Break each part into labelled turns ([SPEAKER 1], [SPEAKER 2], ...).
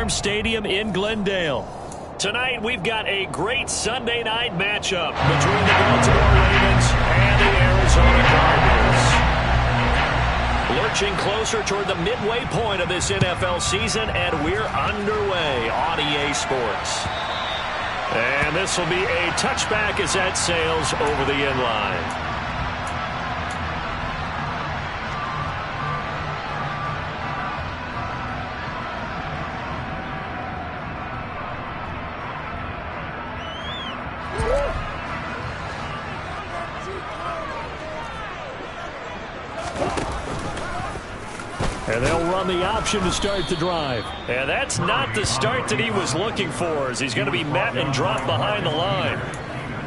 [SPEAKER 1] Farm Stadium in Glendale. Tonight, we've got a great Sunday night matchup between the Baltimore Ravens and the Arizona Cardinals. Lurching closer toward the midway point of this NFL season, and we're underway on EA Sports. And this will be a touchback as that sails over the end line. And they'll run the option to start the drive. And that's not the start that he was looking for, as he's going to be met and dropped behind the line.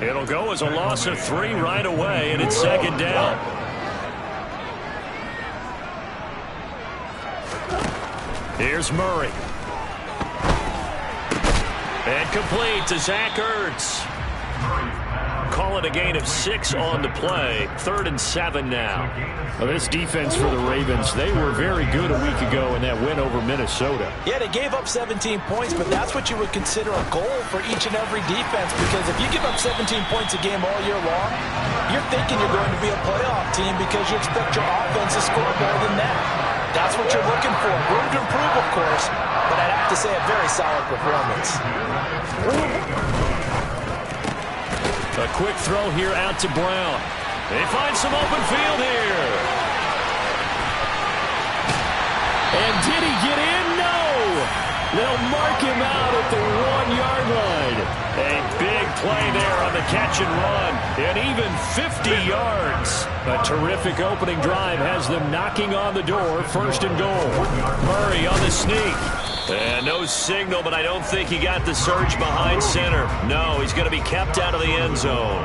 [SPEAKER 1] It'll go as a loss of 3 right away, and it's second down. Here's Murray. And complete to Zach Ertz. Call it a gain of 6 on the play. 3rd and 7 now. Well, this defense for the Ravens, they were very good a week ago in that win over Minnesota.
[SPEAKER 2] Yeah, they gave up 17 points, but that's what you would consider a goal for each and every defense, because if you give up 17 points a game all year long, you're thinking you're going to be a playoff team because you expect your offense to score more than that. That's what you're looking for. Room to improve, of course, but I'd have to say a very solid performance.
[SPEAKER 1] A quick throw here out to Brown. They find some open field here. And did he get in? No. They'll mark him out at the 1-yard line. A big play there on the catch and run. And even 50 yards. A terrific opening drive has them knocking on the door. 1st and goal. Murray on the sneak. And no signal, but I don't think he got the surge behind center. No, he's going to be kept out of the end zone.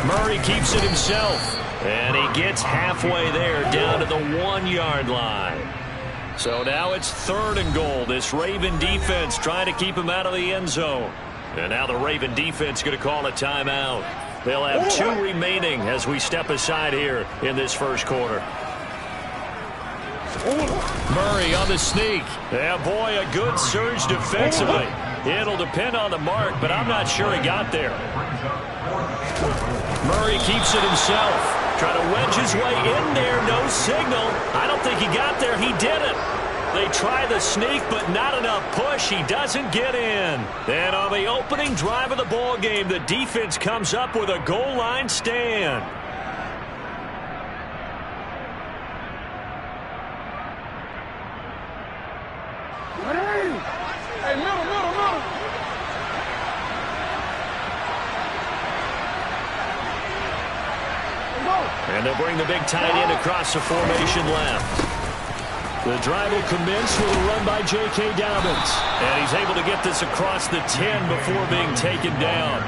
[SPEAKER 1] Murray keeps it himself. And he gets halfway there, down to the 1-yard line. So now it's 3rd and goal. This Raven defense trying to keep him out of the end zone. And now the Raven defense going to call a timeout. They'll have 2 remaining as we step aside here in this first quarter. Murray on the sneak. Yeah, boy, a good surge defensively. It'll depend on the mark, but I'm not sure he got there. Murray keeps it himself. Trying to wedge his way in there. No signal. I don't think he got there. He didn't. They try the sneak, but not enough push. He doesn't get in. And on the opening drive of the ball game, the defense comes up with a goal line stand.
[SPEAKER 3] Hey, middle.
[SPEAKER 1] And they'll bring the big tight end across the formation left. The drive will commence with a run by J.K. Dobbins. And he's able to get this across the 10 before being taken down.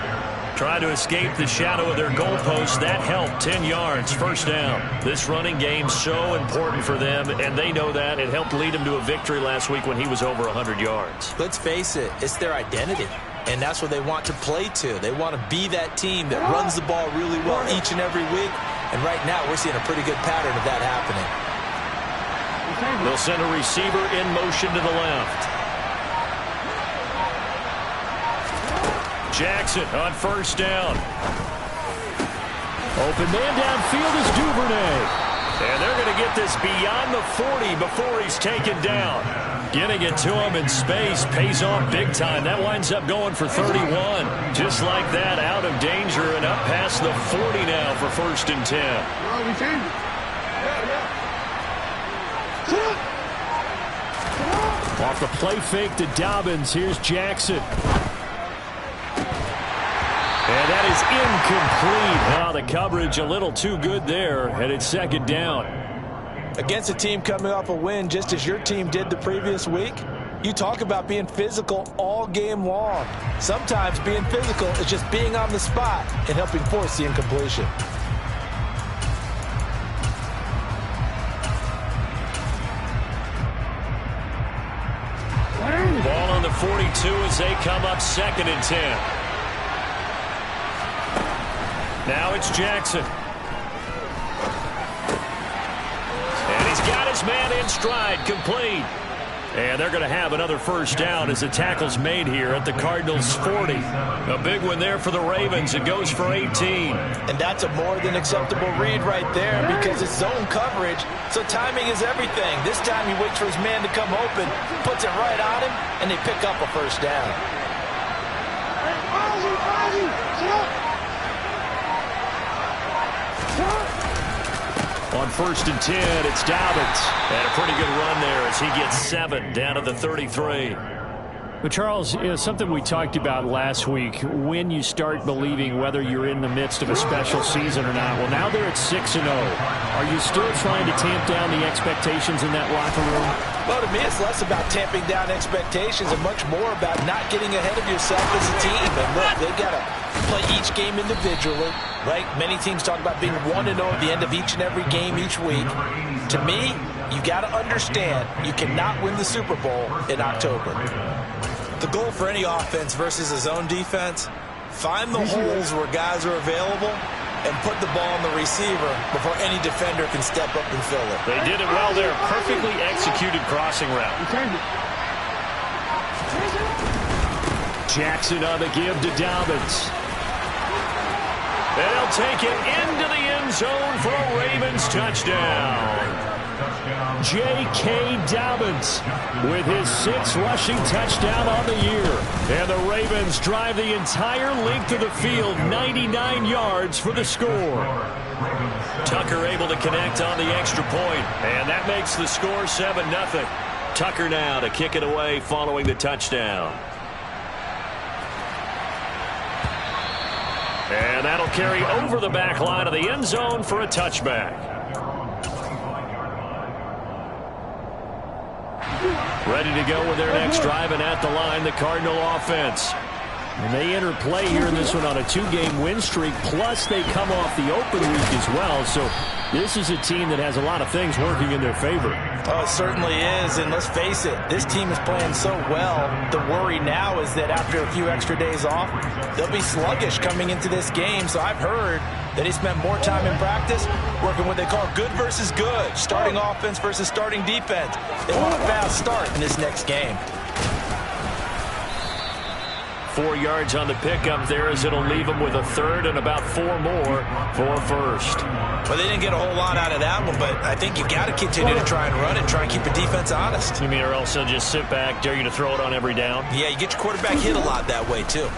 [SPEAKER 1] Trying to escape the shadow of their goalpost. That helped. 10 yards, 1st down. This running game so important for them, and they know that. It helped lead them to a victory last week when he was over 100 yards.
[SPEAKER 2] Let's face it, it's their identity. And that's what they want to play to. They want to be that team that runs the ball really well each and every week. And right now, we're seeing a pretty good pattern of that happening.
[SPEAKER 1] They'll send a receiver in motion to the left. Jackson on 1st down. Open man downfield is Duvernay. And they're going to get this beyond the 40 before he's taken down. Getting it to him in space pays off big time. That winds up going for 31. Just like that, out of danger and up past the 40 now for 1st and 10. Off the play fake to Dobbins. Here's Jackson. And that is incomplete. Wow, the coverage a little too good there, and it's 2nd down.
[SPEAKER 2] Against a team coming off a win just as your team did the previous week, you talk about being physical all game long. Sometimes being physical is just being on the spot and helping force the incompletion.
[SPEAKER 1] Ball on the 42 as they come up 2nd and 10. Now it's Jackson. And he's got his this man in stride, complete. And they're going to have another first down as the tackle's made here at the Cardinals' 40. A big one there for the Ravens. It goes for 18.
[SPEAKER 2] And that's a more than acceptable read right there because it's zone coverage, so timing is everything. This time he waits for his man to come open, puts it right on him, and they pick up a first down.
[SPEAKER 1] On 1st and 10, it's Dobbins. And a pretty good run there as he gets 7 down to the 33.
[SPEAKER 3] But Charles, something we talked about last week, when you start believing whether you're in the midst of a special season or not. Well, now they're at 6-0. Are you still trying to tamp down the expectations in that locker room?
[SPEAKER 2] Well, to me, it's less about tamping down expectations and much more about not getting ahead of yourself as a team. And look, they got to play each game individually, right? Many teams talk about being 1-0 at the end of each and every game each week. To me, you got to understand you cannot win the Super Bowl in October. The goal for any offense versus a zone defense, find the holes where guys are available and put the ball on the receiver before any defender can step up and fill it.
[SPEAKER 1] They did it well there. Perfectly executed crossing route. Jackson on the give to Dobbins. They'll take it into the end zone for a Ravens touchdown. J.K. Dobbins with his 6th rushing touchdown on the year. And the Ravens drive the entire length of the field, 99 yards for the score. Tucker able to connect on the extra point, and that makes the score 7-0. Tucker now to kick it away following the touchdown. And that'll carry over the back line of the end zone for a touchback. Ready to go with their next drive, and at the line, the Cardinal offense. And they enter play here in this one on a 2-game win streak, plus they come off the open week as well. So this is a team that has a lot of things working in their favor.
[SPEAKER 2] Oh, it certainly is, and let's face it, this team is playing so well. The worry now is that after a few extra days off, they'll be sluggish coming into this game. So I've heard that he spent more time in practice working what they call good versus good, starting offense versus starting defense. They want a fast start in this next game.
[SPEAKER 1] 4 yards on the pickup there as it'll leave them with a 3rd and about 4 more for a first.
[SPEAKER 2] Well, they didn't get a whole lot out of that one, but I think you got to continue to try and run and try and keep the defense honest.
[SPEAKER 1] You mean or else they'll just sit back, dare you to throw it on every down?
[SPEAKER 2] Yeah, you get your quarterback hit a lot that way, too.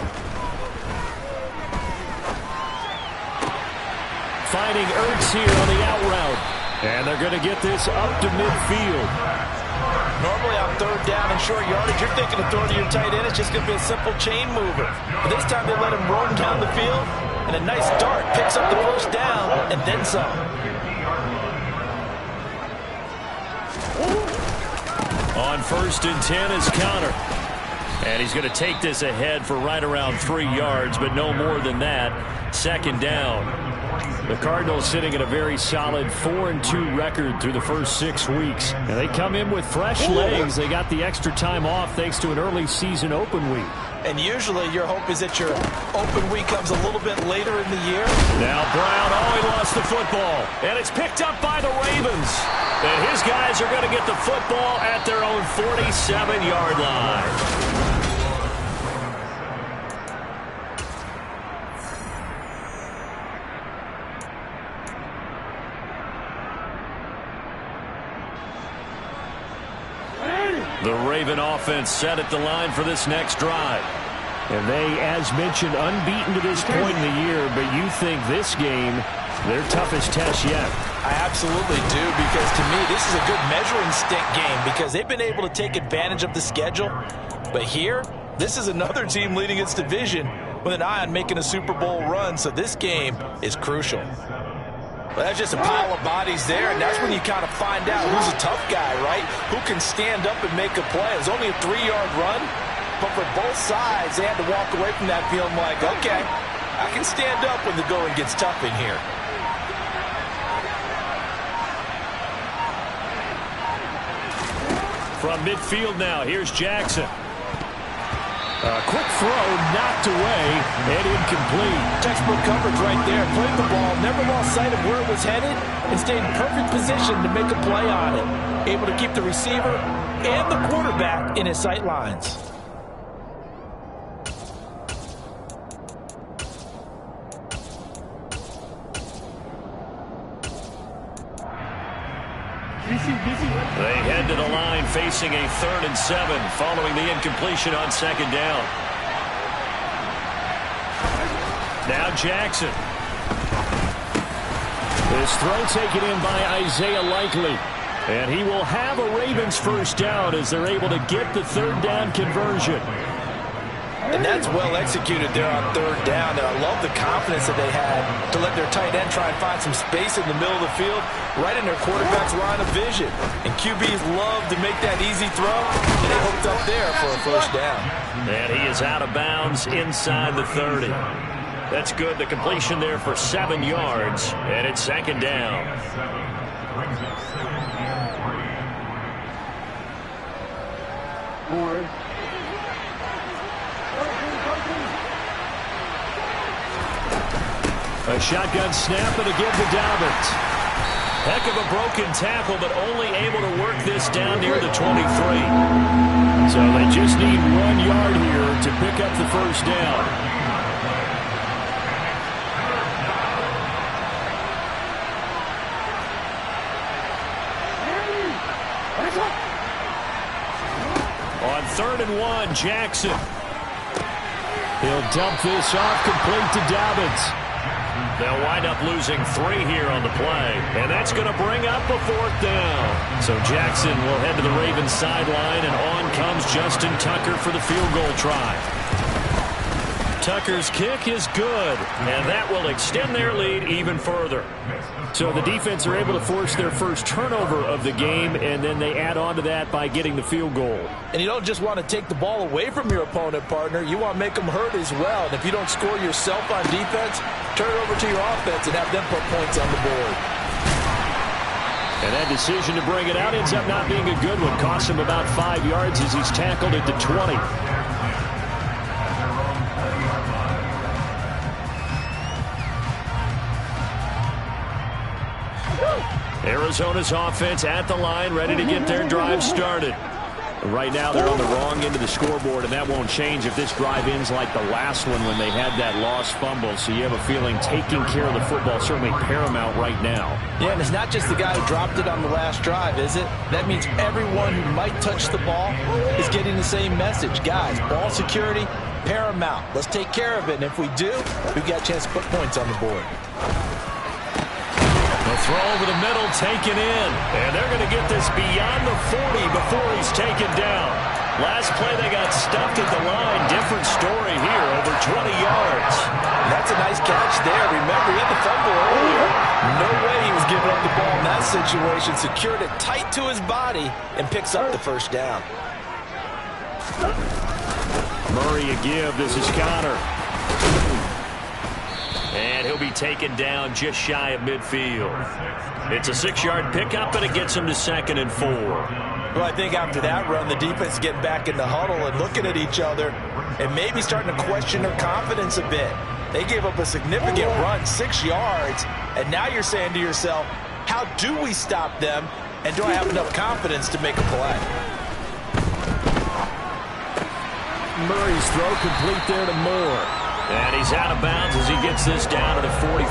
[SPEAKER 1] Finding Ertz here on the out route. And they're going to get this up to midfield.
[SPEAKER 2] Normally on 3rd down and short yardage, you're thinking of throwing to your tight end. It's just going to be a simple chain mover. But this time they let him roam down the field, and a nice dart picks up the first down and then some.
[SPEAKER 1] On 1st and 10 is Connor. And he's going to take this ahead for right around 3 yards, but no more than that. 2nd down. The Cardinals sitting at a very solid 4-2 record through the first 6 weeks. And they come in with fresh legs. They got the extra time off thanks to an early season open week.
[SPEAKER 2] And usually your hope is that your open week comes a little bit later in the year.
[SPEAKER 1] Now Brown, he lost the football. And it's picked up by the Ravens. And his guys are going to get the football at their own 47-yard line. The Raven offense set at the line for this next drive. And they, as mentioned, unbeaten to this point in the year, but you think this game, their toughest test yet.
[SPEAKER 2] I absolutely do, because to me, this is a good measuring stick game because they've been able to take advantage of the schedule. But here, this is another team leading its division with an eye on making a Super Bowl run, so this game is crucial. Well, that's just a pile of bodies there, and that's when you kind of find out who's a tough guy, right? Who can stand up and make a play. It was only a 3-yard run, but for both sides, they had to walk away from that feeling like, okay, I can stand up when the going gets tough in here.
[SPEAKER 1] From midfield now, here's Jackson. A quick throw knocked away and incomplete.
[SPEAKER 2] Textbook coverage right there. Played the ball, never lost sight of where it was headed, and stayed in perfect position to make a play on it. able to keep the receiver and the quarterback in his sight lines.
[SPEAKER 1] They head to the line facing a 3rd and 7 following the incompletion on 2nd down. Now Jackson. This throw taken in by Isaiah Likely. And he will have a Ravens first down as they're able to get the 3rd down conversion.
[SPEAKER 2] And that's well executed there on 3rd down. And I love the confidence that they had to let their tight end try and find some space in the middle of the field, right in their quarterback's line of vision. And QBs love to make that easy throw, and they hooked up there for a first down.
[SPEAKER 1] And he is out of bounds inside the 30. That's good. The completion there for 7 yards, and it's 2nd down. A shotgun snap and again to Dobbins. Heck of a broken tackle, but only able to work this down near the 23. So they just need 1 yard here to pick up the first down. On 3rd and 1, Jackson. He'll dump this off, complete to Dobbins. They'll wind up losing 3 here on the play, and that's going to bring up a 4th down. So Jackson will head to the Ravens sideline, and on comes Justin Tucker for the field goal try. Tucker's kick is good, and that will extend their lead even further. So the defense are able to force their first turnover of the game, and then they add on to that by getting the field goal.
[SPEAKER 2] And you don't just want to take the ball away from your opponent, partner. You want to make them hurt as well. And if you don't score yourself on defense, turn it over to your offense and have them put points on the board.
[SPEAKER 3] And that decision to bring it out ends up not being a good one. Costs him about 5 yards as he's tackled at the 20. Arizona's offense at the line, ready to get their drive started. Right now they're on the wrong end of the scoreboard, and that won't change if this drive ends like the last one when they had that lost fumble. So you have a feeling taking care of the football is certainly paramount right now.
[SPEAKER 2] Yeah, and it's not just the guy who dropped it on the last drive, is it? That means everyone who might touch the ball is getting the same message. Guys, ball security, paramount. Let's take care of it, and if we do, we've got a chance to put points on the board.
[SPEAKER 1] The throw over the middle taken in, and they're going to get this beyond the 40 before he's taken down. Last play they got stuffed at the line. Different story here, over 20 yards.
[SPEAKER 2] That's a nice catch there. Remember, he had the fumble earlier. No way he was giving up the ball in that situation. Secured it tight to his body and picks up the first down.
[SPEAKER 1] Murray a give. This is Connor. And he'll be taken down just shy of midfield. It's a 6-yard pickup, and it gets him to 2nd and 4.
[SPEAKER 2] Well, I think after that run, the defense getting back in the huddle and looking at each other and maybe starting to question their confidence a bit. They gave up a significant run, 6 yards, and now you're saying to yourself, how do we stop them, and do I have enough confidence to make a play?
[SPEAKER 3] Murray's throw complete there to Moore.
[SPEAKER 1] And he's out of bounds as he gets this down to the 45.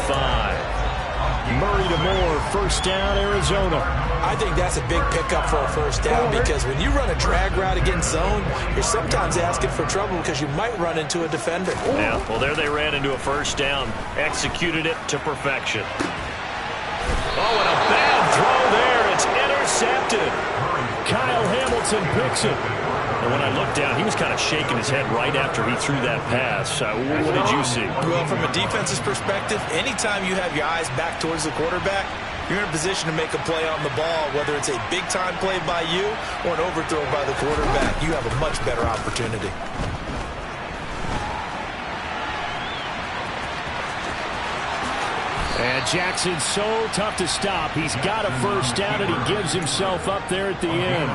[SPEAKER 3] Murray to Moore, first down, Arizona.
[SPEAKER 2] I think that's a big pickup for a first down because when you run a drag route against zone, you're sometimes asking for trouble because you might run into a defender.
[SPEAKER 1] Yeah, well, there they ran into a first down. Executed it to perfection. Oh, and a bad throw there. It's intercepted.
[SPEAKER 3] Kyle Hamilton picks it.
[SPEAKER 1] And when I looked down, he was kind of shaking his head right after he threw that pass. What did you see?
[SPEAKER 2] Well, from a defense's perspective, anytime you have your eyes back towards the quarterback, you're in a position to make a play on the ball, whether it's a big-time play by you or an overthrow by the quarterback. You have a much better opportunity.
[SPEAKER 3] And Jackson's so tough to stop. He's got a first down, and he gives himself up there at the end.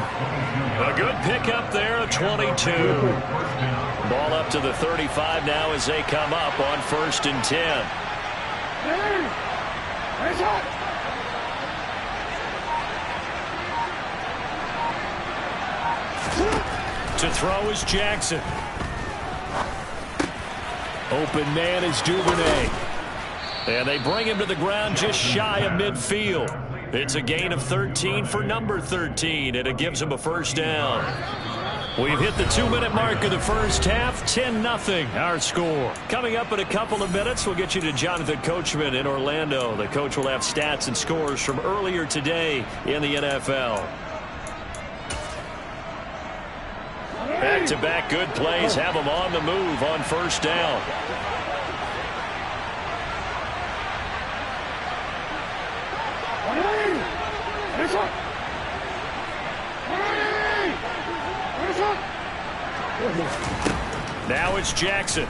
[SPEAKER 1] A good pickup there, a 22. Ball up to the 35 now as they come up on 1st and 10. To throw is Jackson.
[SPEAKER 3] Open man is Duvernay. And they bring him to the ground just shy of midfield. It's a gain of 13 for number 13, and it gives him a first down. We've hit the 2-minute mark of the first half. 10-0 our score. Coming up in a couple of minutes, we'll get you to Jonathan Coachman in Orlando. The coach will have stats and scores from earlier today in the NFL. Back-to-back good plays have them on the move on first down. Now it's Jackson.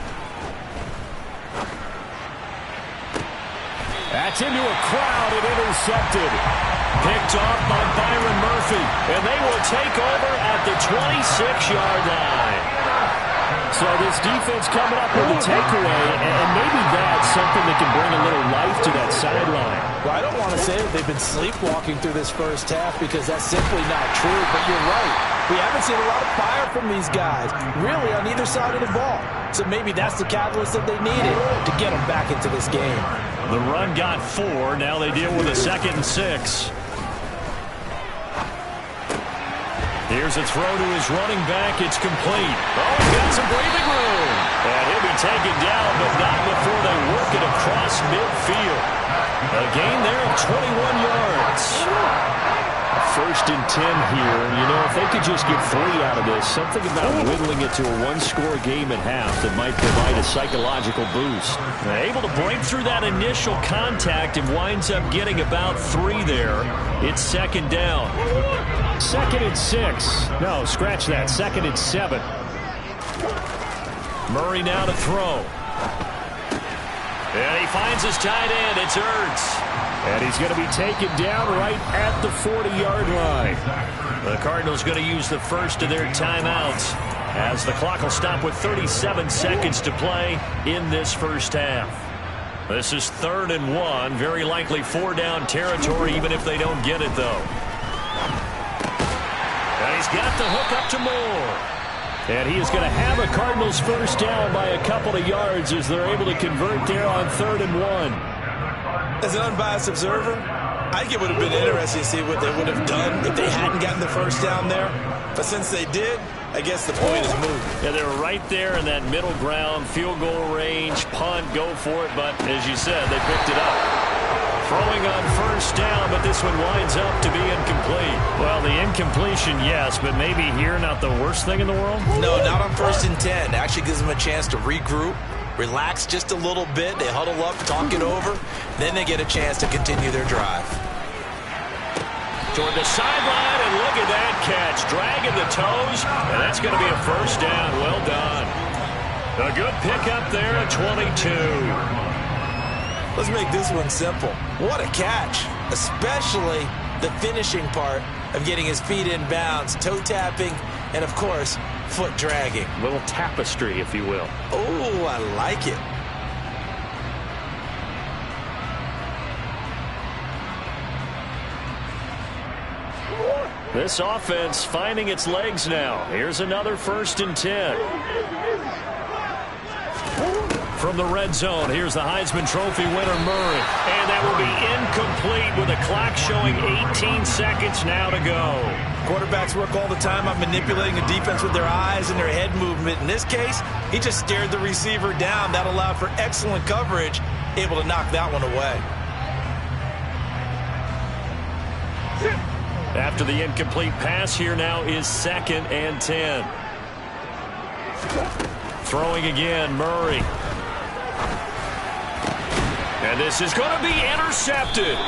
[SPEAKER 3] That's into a crowd and intercepted. Picked off by Byron Murphy. And they will take over at the 26-yard line. So this defense coming up with a takeaway, and maybe that's something that can bring a little life to that sideline.
[SPEAKER 2] Well, I don't want to say that they've been sleepwalking through this first half because that's simply not true, but you're right. We haven't seen a lot of fire from these guys, really, on either side of the ball. So maybe that's the catalyst that they needed to get them back into this game.
[SPEAKER 3] The run got 4. Now they deal with a 2nd and 6. Here's a throw to his running back. It's complete. Oh, he's got some breathing room. And he'll be taken down, but not before they work it across midfield. A gain there of 21 yards. First and 10 here. You know, if they could just get 3 out of this, something about whittling it to a 1-score game at half that might provide a psychological boost. Able to break through that initial contact and winds up getting about 3 there. It's 2nd down. 2nd and 6. No, scratch that. 2nd and 7. Murray now to throw. And he finds his tight end. It's Ertz. And he's going to be taken down right at the 40-yard line. The Cardinals going to use the first of their timeouts as the clock will stop with 37 seconds to play in this first half. This is 3rd and 1. Very likely 4-down territory even if they don't get it, though. And he's got the hook up to Moore. And he is going to have a Cardinals first down by a couple of yards as they're able to convert there on 3rd and 1.
[SPEAKER 2] As an unbiased observer, I think it would have been interesting to see what they would have done if they hadn't gotten the first down there. But since they did, I guess the point is moved.
[SPEAKER 3] Yeah, they were right there in that middle ground, field goal range, punt, go for it. But as you said, they picked it up. Throwing on first down, but this one winds up to be incomplete. Well, the incompletion, yes, but maybe here not the worst thing in the world?
[SPEAKER 2] No, not on 1st and 10. Actually gives them a chance to regroup. Relax just a little bit. They huddle up, talk it over. Then they get a chance to continue their drive.
[SPEAKER 3] Toward the sideline, and look at that catch. Dragging the toes, and that's going to be a first down. Well done. A good pickup there at 22.
[SPEAKER 2] Let's make this one simple. What a catch, especially the finishing part of getting his feet in bounds, toe tapping, and, of course, foot dragging.
[SPEAKER 3] A little tapestry, if you will.
[SPEAKER 2] Oh, I like it.
[SPEAKER 3] This offense finding its legs now. Here's another 1st and 10. From the red zone, here's the Heisman Trophy winner, Murray. And that will be incomplete with a clock showing 18 seconds now to go.
[SPEAKER 2] Quarterbacks work all the time on manipulating the defense with their eyes and their head movement. In this case, he just stared the receiver down. That allowed for excellent coverage, able to knock that one away.
[SPEAKER 3] After the incomplete pass, here now is 2nd and 10. Throwing again, Murray. And this is going to be intercepted.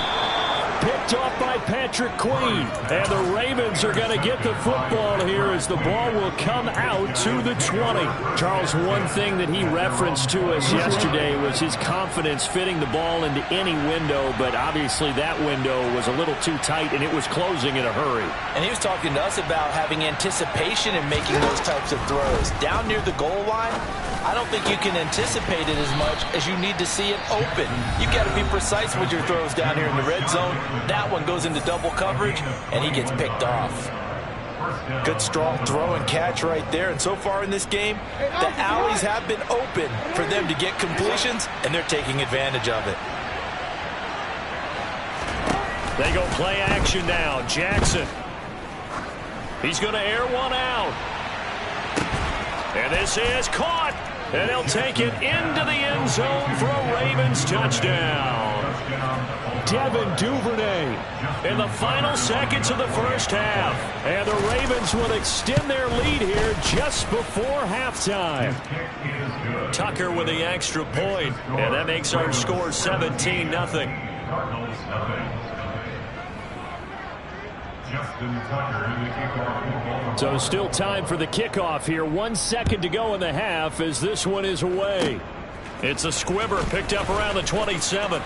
[SPEAKER 3] Picked off by Patrick Queen. And the Ravens are going to get the football here as the ball will come out to the 20. Charles, one thing that he referenced to us yesterday was his confidence fitting the ball into any window, but obviously that window was a little too tight and it was closing in a hurry.
[SPEAKER 2] And he was talking to us about having anticipation in making those types of throws. Down near the goal line, I don't think you can anticipate it as much as you need to see it open. You've got to be precise with your throws down here in the red zone. That one goes into double coverage, and he gets picked off. Good strong throw and catch right there. And so far in this game, the alleys have been open for them to get completions, and they're taking advantage of it.
[SPEAKER 1] They go play action now. Jackson. He's going to air one out. And this is caught. And he'll take it into the end zone for a Ravens touchdown. Devin Duvernay in the final seconds of the first half. And the Ravens will extend their lead here just before halftime. Tucker with the extra point. And that makes our score 17-0. So still time for the kickoff here. 1 second to go in the half as this one is away. It's a squibber picked up around the 27.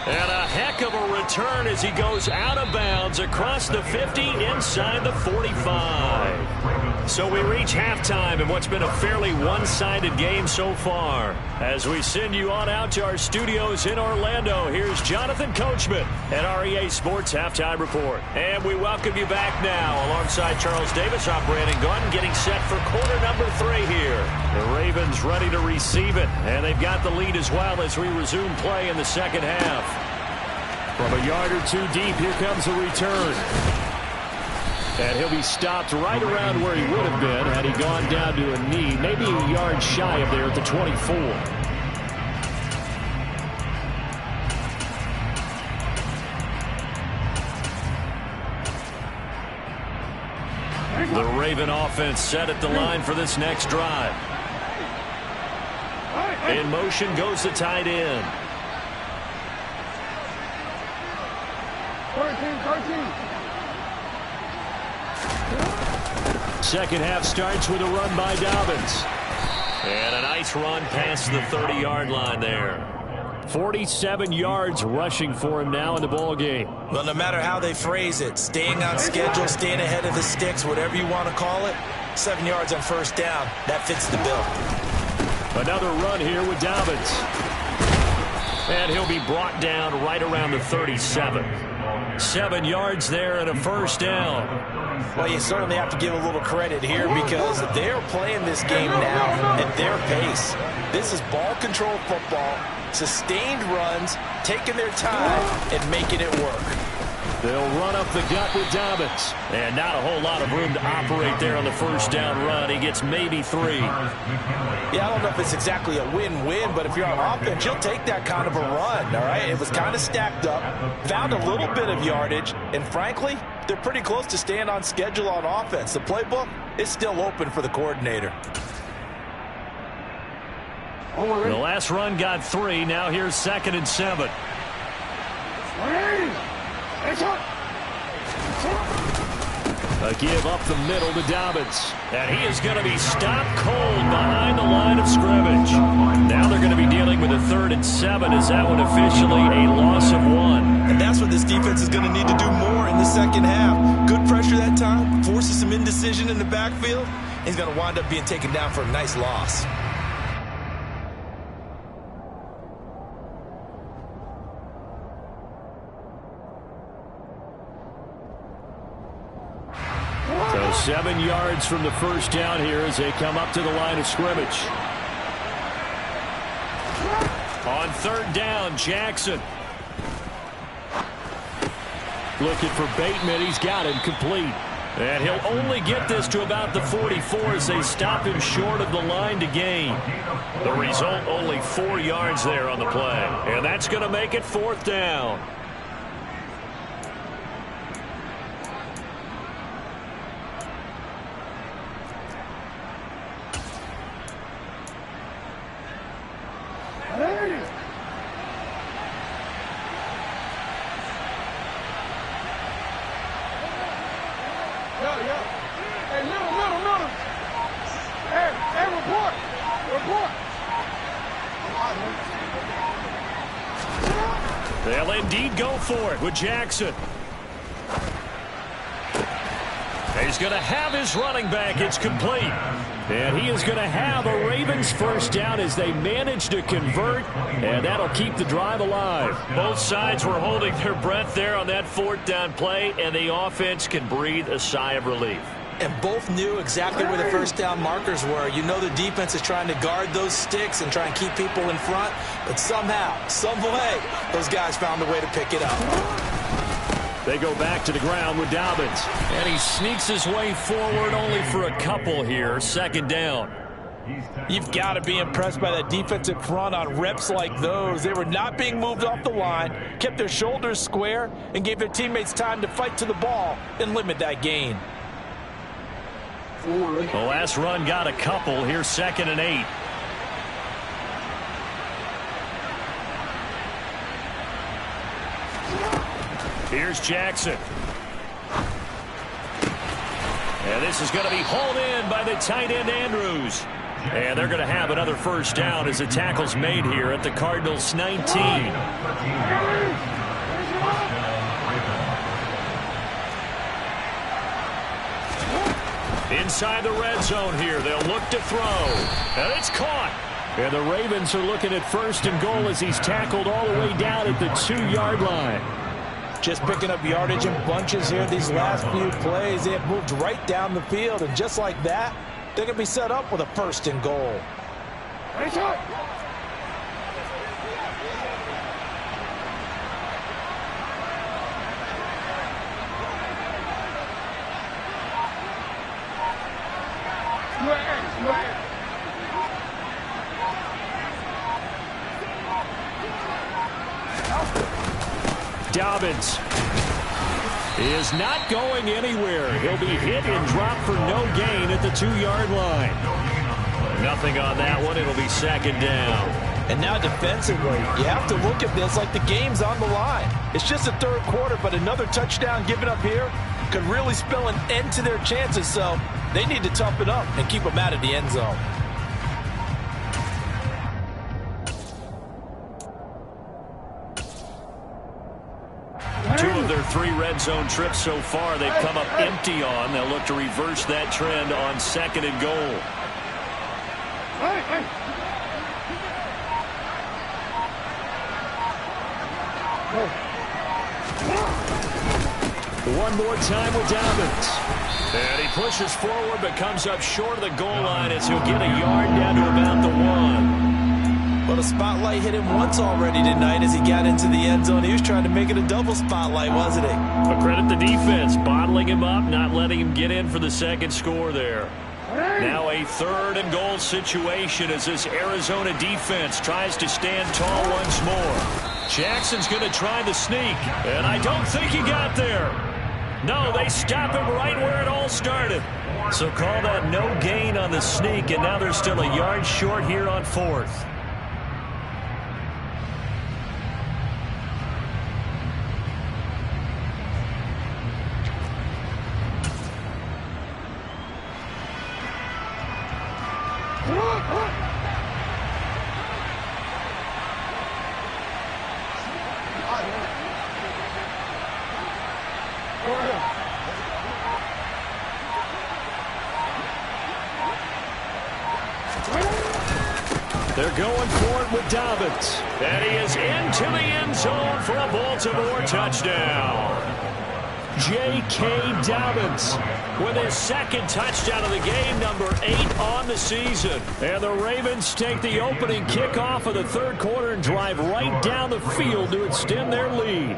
[SPEAKER 1] And a heck of a return as he goes out of bounds across the 50 inside the 45. So we reach halftime in what's been a fairly one-sided game so far. As we send you on out to our studios in Orlando, here's Jonathan Coachman at REA Sports Halftime Report. And we welcome you back now alongside Charles Davis. I'm Brandon Gunn getting set for quarter number 3 here. The Ravens ready to receive it, and they've got the lead as well as we resume play in the second half. From a yard or two deep, here comes a return. And he'll be stopped right around where he would have been had he gone down to a knee, maybe a yard shy of there at the 24. The Raven offense set at the line for this next drive. In motion goes the tight end.
[SPEAKER 4] 13.
[SPEAKER 1] Second half starts with a run by Dobbins. And a nice run past the 30-yard line there. 47 yards rushing for him now in the ball game.
[SPEAKER 2] Well, no matter how they phrase it, staying on schedule, staying ahead of the sticks, whatever you want to call it, 7 yards on first down, that fits the bill.
[SPEAKER 1] Another run here with Dobbins. And he'll be brought down right around the 37. 7 yards there and a first down.
[SPEAKER 2] Well, you certainly have to give a little credit here because they're playing this game now at their pace. This is ball control football, sustained runs, taking their time and making it work.
[SPEAKER 1] They'll run up the gut with Dobbins. And not a whole lot of room to operate there on the first down run. He gets maybe 3.
[SPEAKER 2] Yeah, I don't know if it's exactly a win-win, but if you're on offense, you'll take that kind of a run, all right? It was kind of stacked up, found a little bit of yardage, and frankly, they're pretty close to staying on schedule on offense. The playbook is still open for the coordinator.
[SPEAKER 1] The last run got 3. Now here's 2nd and 7. A give up the middle to Dobbins. And he is going to be stopped cold behind the line of scrimmage. Now they're going to be dealing with a 3rd and 7 as that one officially a loss of 1.
[SPEAKER 2] And that's what this defense is going to need to do more in the second half. Good pressure that time, forces some indecision in the backfield. He's going to wind up being taken down for a nice loss.
[SPEAKER 1] So 7 yards from the first down here as they come up to the line of scrimmage. On 3rd down, Jackson. Looking for Bateman. He's got him complete. And he'll only get this to about the 44 as they stop him short of the line to gain. The result, only 4 yards there on the play. And that's going to make it 4th down. They'll indeed go for it with Jackson. He's going to have his running back. It's complete.
[SPEAKER 3] And he is going to have a Ravens first down as they manage to convert, and that'll keep the drive alive.
[SPEAKER 1] Both sides were holding their breath there on that fourth down play, and the offense can breathe a sigh of relief.
[SPEAKER 2] And both knew exactly where the first down markers were. You know the defense is trying to guard those sticks and try and keep people in front, but somehow, some way, those guys found a way to pick it up.
[SPEAKER 3] They go back to the ground with Dobbins.
[SPEAKER 1] And he sneaks his way forward only for a couple here. Second down.
[SPEAKER 2] You've got to be impressed by that defensive front on reps like those. They were not being moved off the line, kept their shoulders square, and gave their teammates time to fight to the ball and limit that gain.
[SPEAKER 1] The last run got a couple. Here's 2nd and 8. Here's Jackson. And this is going to be hauled in by the tight end Andrews. And they're going to have another first down as the tackle's made here at the Cardinals' 19. Inside the red zone here. They'll look to throw. And it's caught.
[SPEAKER 3] And the Ravens are looking at 1st and goal as he's tackled all the way down at the 2-yard line.
[SPEAKER 2] Just picking up yardage in bunches here these last few plays. They have moved right down the field, and just like that, they're going to be set up with a 1st and goal.
[SPEAKER 3] Dobbins is not going anywhere. He'll be hit and dropped for no gain at the 2-yard line.
[SPEAKER 1] Nothing on that one. It'll be 2nd down.
[SPEAKER 2] And now defensively, you have to look at this like the game's on the line. It's just the 3rd quarter, but another touchdown given up here could really spell an end to their chances, so they need to toughen up and keep them out of the end zone.
[SPEAKER 1] Two of their 3 red zone trips so far they've come up empty on. They'll look to reverse that trend on 2nd and goal.
[SPEAKER 3] One more time with Dobbins.
[SPEAKER 1] And he pushes forward but comes up short of the goal line as he'll get a yard down to about the 1.
[SPEAKER 2] Well, the spotlight hit him once already tonight as he got into the end zone. He was trying to make it a double spotlight, wasn't he?
[SPEAKER 1] But credit the defense, bottling him up, not letting him get in for the 2nd score there. Now a 3rd and goal situation as this Arizona defense tries to stand tall once more. Jackson's going to try the sneak, and I don't think he got there. No, they stop him right where it all started. So call that no gain on the sneak, and now they're still a yard short here on 4th. They're going for it with Dobbins. And he is into the end zone for a Baltimore touchdown.
[SPEAKER 3] J.K. Dobbins
[SPEAKER 1] with his 2nd touchdown of the game, number 8 on the season.
[SPEAKER 3] And the Ravens take the opening kickoff of the 3rd quarter and drive right down the field to extend their lead.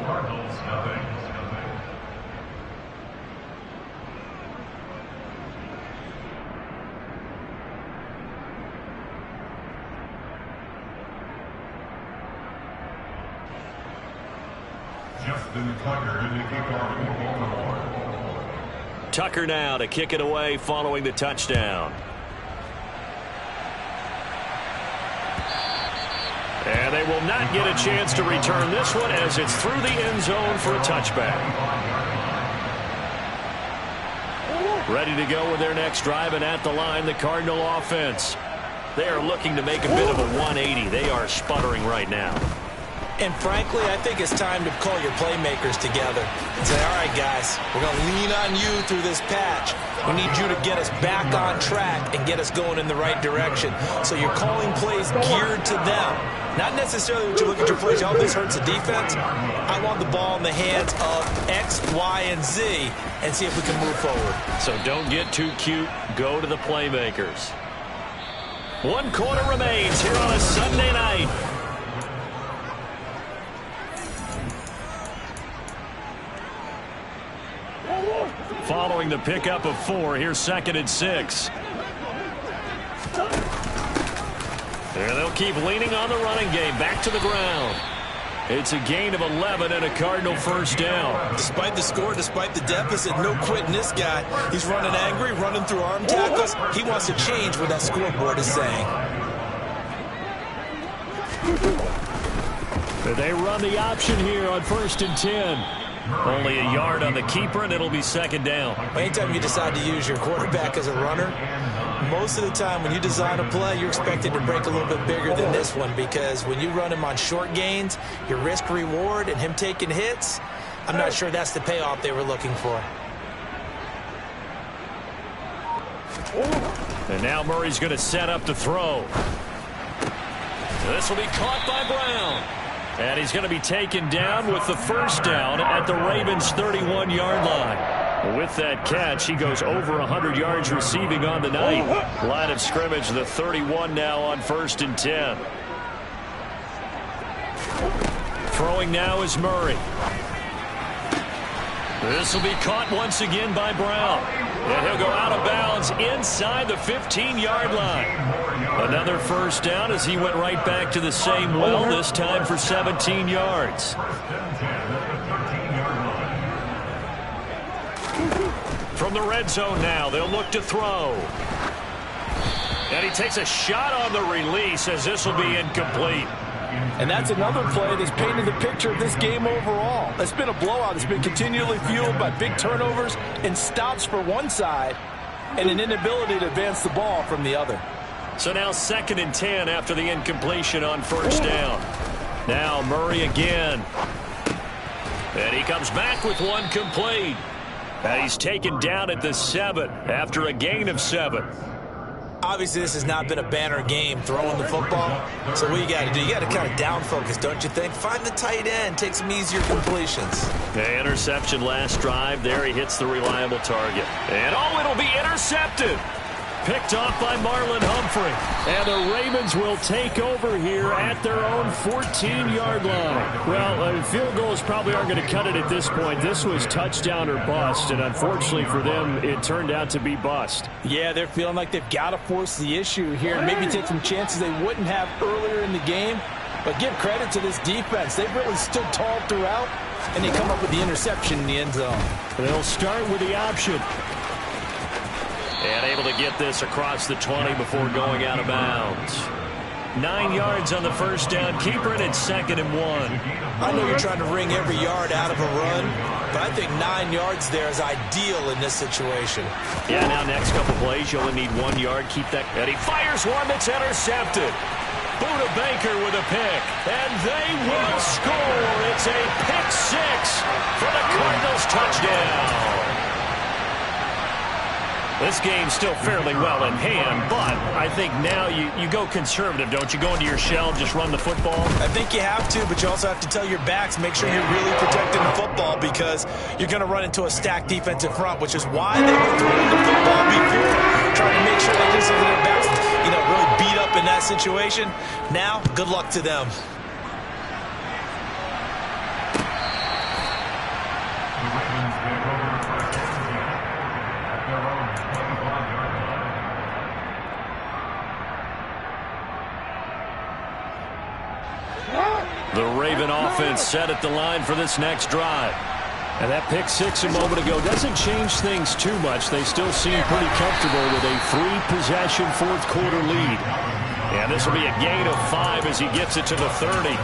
[SPEAKER 1] Tucker now to kick it away following the touchdown. And they will not get a chance to return this one as it's through the end zone for a touchback. Ready to go with their next drive, and at the line, the Cardinal offense. They are looking to make a bit of a 180. They are sputtering right now.
[SPEAKER 2] And frankly, I think it's time to call your playmakers together and say, all right, guys, we're going to lean on you through this patch. We need you to get us back on track and get us going in the right direction. So you're calling plays geared to them. Not necessarily when you look at your plays, oh, this hurts the defense. I want the ball in the hands of X, Y, and Z and see if we can move forward.
[SPEAKER 1] So don't get too cute. Go to the playmakers. 1 quarter remains here on a Sunday night. Following the pickup of 4, here's 2nd and 6. And they'll keep leaning on the running game. Back to the ground. It's a gain of 11 and a Cardinal first down.
[SPEAKER 2] Despite the score, despite the deficit, no quitting this guy. He's running angry, running through arm tackles. He wants to change what that scoreboard is saying.
[SPEAKER 3] They run the option here on 1st and 10.
[SPEAKER 1] Only a yard on the keeper, and it'll be 2nd down.
[SPEAKER 2] Anytime you decide to use your quarterback as a runner, most of the time when you design a play, you're expected to break a little bit bigger than this one, because when you run him on short gains, your risk-reward and him taking hits, I'm not sure that's the payoff they were looking for.
[SPEAKER 1] And now Murray's going to set up to throw. This will be caught by Brown. And he's going to be taken down with the first down at the Ravens' 31-yard line. With that catch, he goes over 100 yards receiving on the night. Line of scrimmage, the 31 now on 1st and 10. Throwing now is Murray. This will be caught once again by Brown. And he'll go out of bounds inside the 15-yard line. Another first down as he went right back to the same well, this time for 17 yards. From the red zone now, they'll look to throw. And he takes a shot on the release as this will be incomplete.
[SPEAKER 2] And that's another play that's painted the picture of this game overall. It's been a blowout. It's been continually fueled by big turnovers and stops for one side and an inability to advance the ball from the other.
[SPEAKER 1] So now 2nd and 10 after the incompletion on first down. Now Murray again. And he comes back with one complete. And he's taken down at the 7 after a gain of 7.
[SPEAKER 2] Obviously, this has not been a banner game throwing the football. So what you got to do, you got to kind of down focus, don't you think? Find the tight end, take some easier completions.
[SPEAKER 1] The interception last drive. There he hits the reliable target. And oh, it'll be intercepted. Picked off by Marlon Humphrey.
[SPEAKER 3] And the Ravens will take over here at their own 14-yard line. Well, field goals probably aren't going to cut it at this point. This was touchdown or bust, and unfortunately for them, it turned out to be bust.
[SPEAKER 2] Yeah, they're feeling like they've got to force the issue here and maybe take some chances they wouldn't have earlier in the game. But give credit to this defense. They've really stood tall throughout, and they come up with the interception in the end zone.
[SPEAKER 3] They'll start with the option.
[SPEAKER 1] And able to get this across the 20 before going out of bounds. 9 yards on the first down. Keeper it at 2nd and 1.
[SPEAKER 2] I know you're trying to wring every yard out of a run, but I think 9 yards there is ideal in this situation.
[SPEAKER 1] Yeah, now next couple plays, you only need 1 yard. Keep that. And he fires one that's intercepted. Buda Baker with a pick. And they will score. It's a pick 6 for the Cardinals touchdown. This game's still fairly well in hand, but I think now you go conservative, don't you? Go into your shell and just run the football?
[SPEAKER 2] I think you have to, but you also have to tell your backs, make sure you're really protecting the football, because you're going to run into a stacked defensive front, which is why they were throwing the football before, trying to make sure they just their backs, really beat up in that situation. Now, good luck to them.
[SPEAKER 1] The Raven offense set at the line for this next drive.
[SPEAKER 3] And that pick 6 a moment ago doesn't change things too much. They still seem pretty comfortable with a 3-possession fourth-quarter lead.
[SPEAKER 1] And this will be a gain of 5 as he gets it to the 30.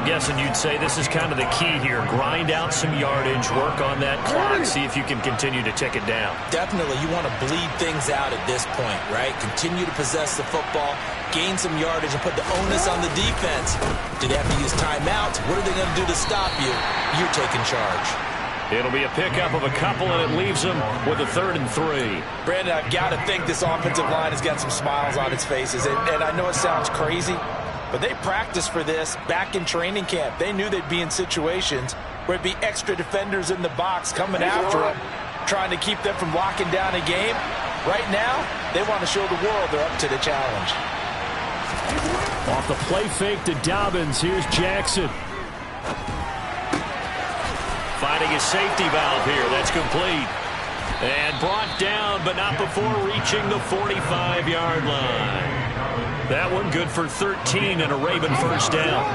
[SPEAKER 3] I'm guessing you'd say this is kind of the key here. Grind out some yardage, work on that clock, see if you can continue to tick it down.
[SPEAKER 2] Definitely, you want to bleed things out at this point, right? Continue to possess the football, gain some yardage, and put the onus on the defense. Do they have to use timeouts? What are they going to do to stop you? You're taking charge.
[SPEAKER 3] It'll be a pickup of a couple, and it leaves them with a 3rd and 3.
[SPEAKER 2] Brandon, I've got to think this offensive line has got some smiles on its faces. And I know it sounds crazy, but they practiced for this back in training camp. They knew they'd be in situations where it'd be extra defenders in the box coming after them, trying to keep them from locking down a game. Right now, they want to show the world they're up to the challenge.
[SPEAKER 3] Off the play fake to Dobbins. Here's Jackson. Finding his safety valve here. That's complete. And brought down, but not before reaching the 45-yard line. That one good for 13 and a Raven first down.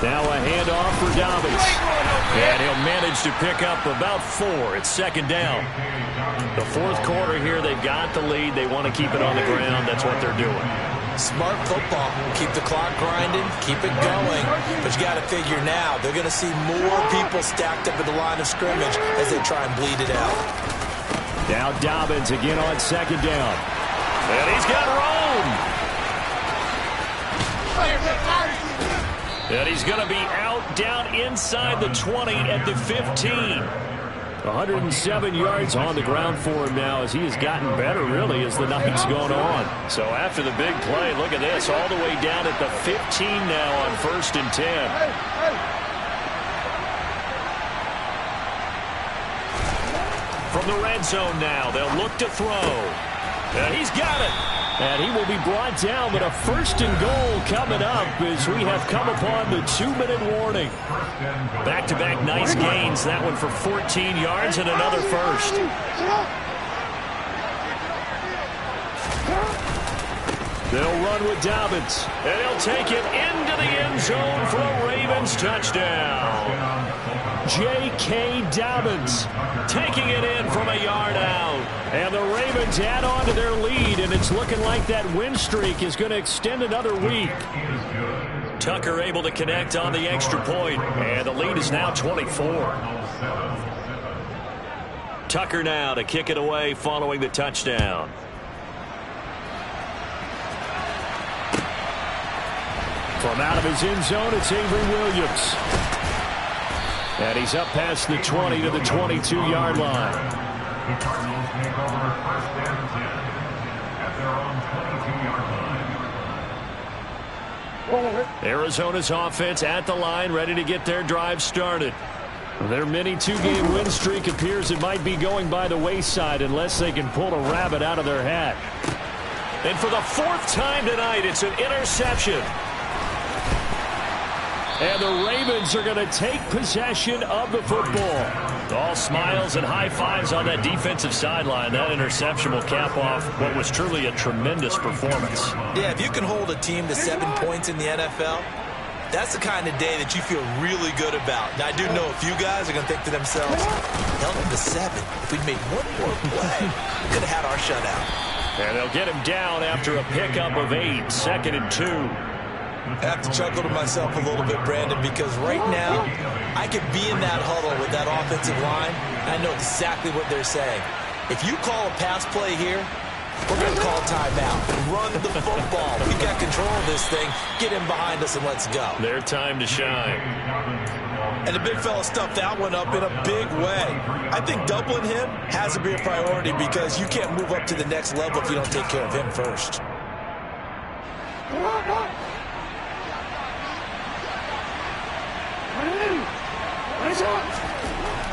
[SPEAKER 3] Now a handoff for Dobbins. And he'll manage to pick up about 4. It's 2nd down. The 4th quarter here, they've got the lead. They want to keep it on the ground. That's what they're doing.
[SPEAKER 2] Smart football. Keep the clock grinding. Keep it going. But you got to figure now, they're going to see more people stacked up at the line of scrimmage as they try and bleed it out.
[SPEAKER 3] Now Dobbins again on 2nd down. And he's got room. And he's going to be out down inside the 20 at the 15. 107 yards on the ground for him now as he has gotten better, really, as the night's gone on. So after the big play, look at this, all the way down at the 15 now on 1st and 10. From the red zone now, they'll look to throw. And he's got it. And he will be brought down, but a 1st and goal coming up as we have come upon the 2-minute warning. Back-to-back nice gains. That one for 14 yards and another first. They'll run with Dobbins, and he'll take it into the end zone for a Ravens touchdown. J.K. Dobbins taking it in from a yard out. And the Ravens add on to their lead, and it's looking like that win streak is going to extend another week. Tucker able to connect on the extra point, and the lead is now 24. Tucker now to kick it away following the touchdown. From out of his end zone, it's Avery Williams. And he's up past the 20 to the 22-yard line.
[SPEAKER 4] The Cardinals take over 1st and 10 at their own 22-yard line.
[SPEAKER 3] Arizona's offense at the line, ready to get their drive started. Their mini 2-game win streak appears it might be going by the wayside unless they can pull a rabbit out of their hat. And for the 4th time tonight, it's an interception. And the Ravens are going to take possession of the football. All smiles and high fives on that defensive sideline. That interception will cap off what was truly a tremendous performance.
[SPEAKER 2] Yeah, if you can hold a team to 7 points in the NFL, that's the kind of day that you feel really good about. Now, I do know a few guys are going to think to themselves, held them to 7. If we'd made one more play, we could have had our shutout.
[SPEAKER 3] And they'll get him down after a pickup of 8, 2nd and 2.
[SPEAKER 2] I have to chuckle to myself a little bit, Brandon, because right now I could be in that huddle with that offensive line, and I know exactly what they're saying. If you call a pass play here, we're going to call timeout. Run the football. We've got control of this thing. Get him behind us and let's go.
[SPEAKER 3] Their time to shine.
[SPEAKER 2] And the big fella stuffed that one up in a big way. I think doubling him has to be a priority because you can't move up to the next level if you don't take care of him first.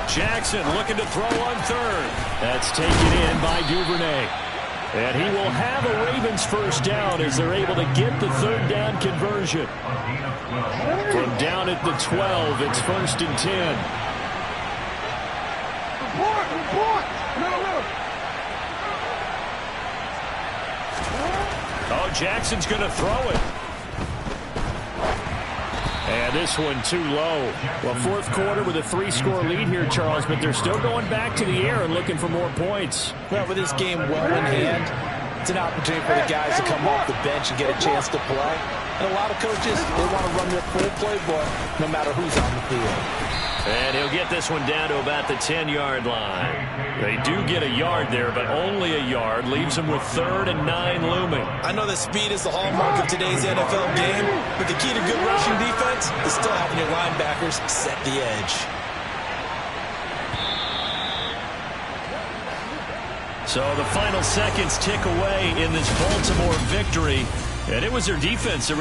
[SPEAKER 3] Jackson looking to throw on 3rd. That's taken in by Duvernay. And he will have a Ravens first down as they're able to get the 3rd down conversion. From down at the 12, it's 1st and 10. Oh, Jackson's going to throw it. And this one too low. Well, fourth quarter with a 3-score lead here, Charles, but they're still going back to the air and looking for more points.
[SPEAKER 2] Well, with this game well in hand, it's an opportunity for the guys to come off the bench and get a chance to play. And a lot of coaches, they want to run their full playbook no matter who's on the field.
[SPEAKER 1] And he'll get this one down to about the 10-yard line. They do get a yard there, but only a yard. Leaves them with 3rd and 9 looming.
[SPEAKER 2] I know that speed is the hallmark of today's NFL game, but the key to good rushing defense is still having your linebackers set the edge.
[SPEAKER 1] So the final seconds tick away in this Baltimore victory. And it was their defense that really